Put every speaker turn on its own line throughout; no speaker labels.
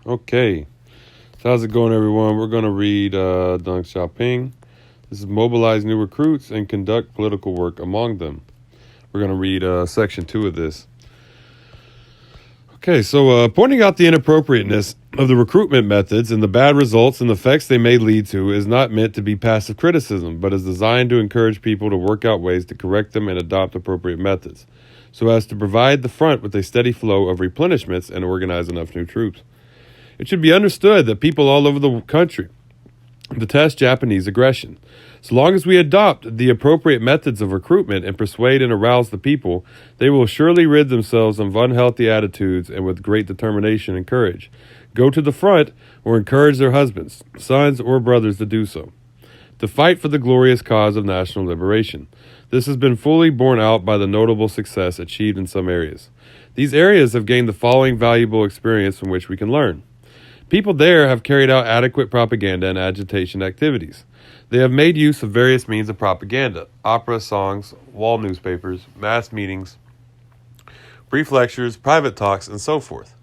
Okay, so how's it going, everyone? We're going to read Deng Xiaoping. This is mobilize new recruits and conduct political work among them. We're going to read section 2 of this. Okay, so pointing out the inappropriateness of the recruitment methods and the bad results and effects they may lead to is not meant to be passive criticism, but is designed to encourage people to work out ways to correct them and adopt appropriate methods, so as to provide the front with a steady flow of replenishments and organize enough new troops. It should be understood that people all over the country detest Japanese aggression. So long as we adopt the appropriate methods of recruitment and persuade and arouse the people, they will surely rid themselves of unhealthy attitudes and with great determination and courage go to the front or encourage their husbands, sons, or brothers to do so, to fight for the glorious cause of national liberation. This has been fully borne out by the notable success achieved in some areas. These areas have gained the following valuable experience from which we can learn. People there have carried out adequate propaganda and agitation activities. They have made use of various means of propaganda: opera, songs, wall newspapers, mass meetings, brief lectures, private talks, and so forth.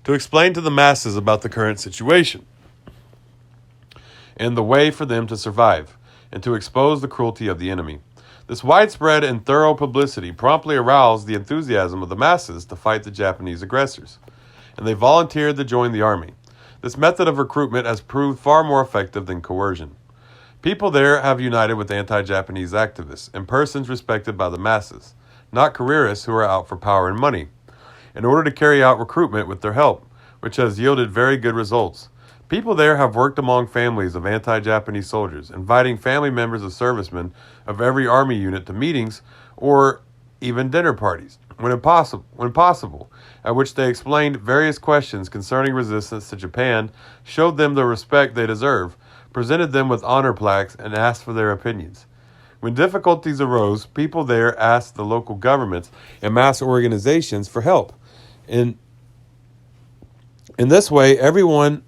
To explain to the masses about the current situation and the way for them to survive, and to expose the cruelty of the enemy. This widespread and thorough publicity promptly aroused the enthusiasm of the masses to fight the Japanese aggressors, and they volunteered to join the army. This method of recruitment has proved far more effective than coercion. People there have united with anti-Japanese activists and persons respected by the masses, not careerists who are out for power and money, in order to carry out recruitment with their help, which has yielded very good results. People there have worked among families of anti-Japanese soldiers, inviting family members of servicemen of every army unit to meetings or even dinner parties, when possible, at which they explained various questions concerning resistance to Japan, showed them the respect they deserve, presented them with honor plaques, and asked for their opinions. When difficulties arose, people there asked the local governments and mass organizations for help. In this way, everyone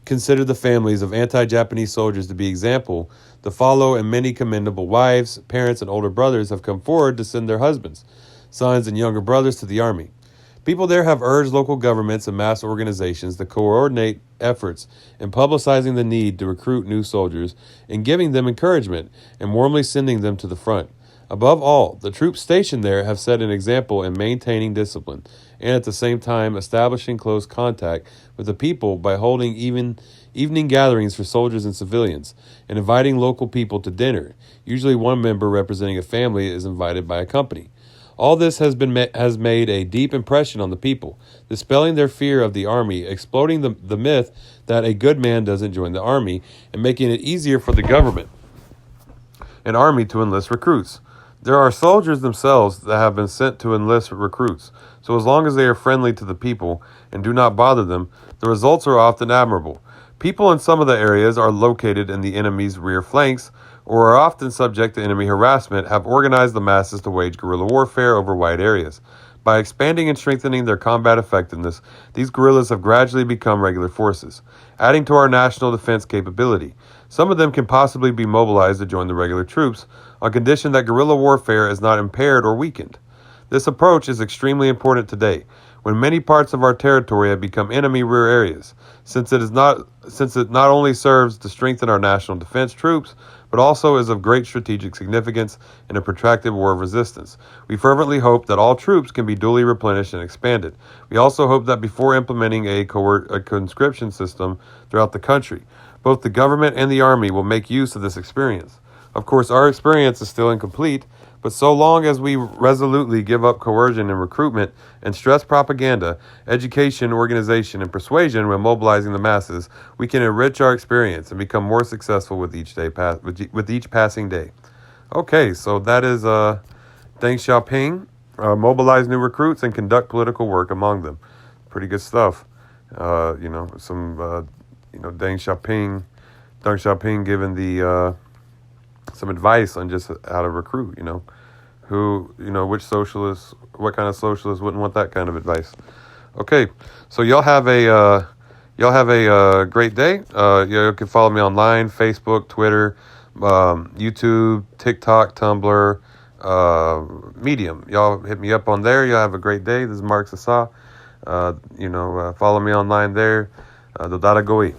considered the families of anti-Japanese soldiers to be example to follow, and many commendable wives, parents, and older brothers have come forward to send their husbands, sons, and younger brothers to the army. People there have urged local governments and mass organizations to coordinate efforts in publicizing the need to recruit new soldiers and giving them encouragement and warmly sending them to the front. Above all, the troops stationed there have set an example in maintaining discipline and at the same time establishing close contact with the people by holding evening gatherings for soldiers and civilians and inviting local people to dinner. Usually one member representing a family is invited by a company. All this has made a deep impression on the people, dispelling their fear of the army, exploding the myth that a good man doesn't join the army, and making it easier for the government and army to enlist recruits. There are soldiers themselves that have been sent to enlist recruits, so as long as they are friendly to the people and do not bother them, the results are often admirable. People in some of the areas are located in the enemy's rear flanks or are often subject to enemy harassment, have organized the masses to wage guerrilla warfare over wide areas. By expanding and strengthening their combat effectiveness, these guerrillas have gradually become regular forces, adding to our national defense capability. Some of them can possibly be mobilized to join the regular troops on condition that guerrilla warfare is not impaired or weakened. This approach is extremely important today, when many parts of our territory have become enemy rear areas, since it not only serves to strengthen our national defense troops, but also is of great strategic significance in a protracted war of resistance. We fervently hope that all troops can be duly replenished and expanded. We also hope that before implementing a conscription system throughout the country, both the government and the army will make use of this experience. Of course, our experience is still incomplete, but so long as we resolutely give up coercion and recruitment and stress propaganda, education, organization, and persuasion when mobilizing the masses, we can enrich our experience and become more successful with each passing day. Okay, so that is Deng Xiaoping. Mobilize new recruits and conduct political work among them. Pretty good stuff. Deng Xiaoping given the some advice on just how to recruit, what kind of socialists wouldn't want that kind of advice. Okay, so y'all have a great day. You can follow me online, Facebook, Twitter, YouTube, TikTok, Tumblr, Medium. Y'all hit me up on there. Y'all have a great day. This is Mark Sasa. Follow me online there. Dodada Goi.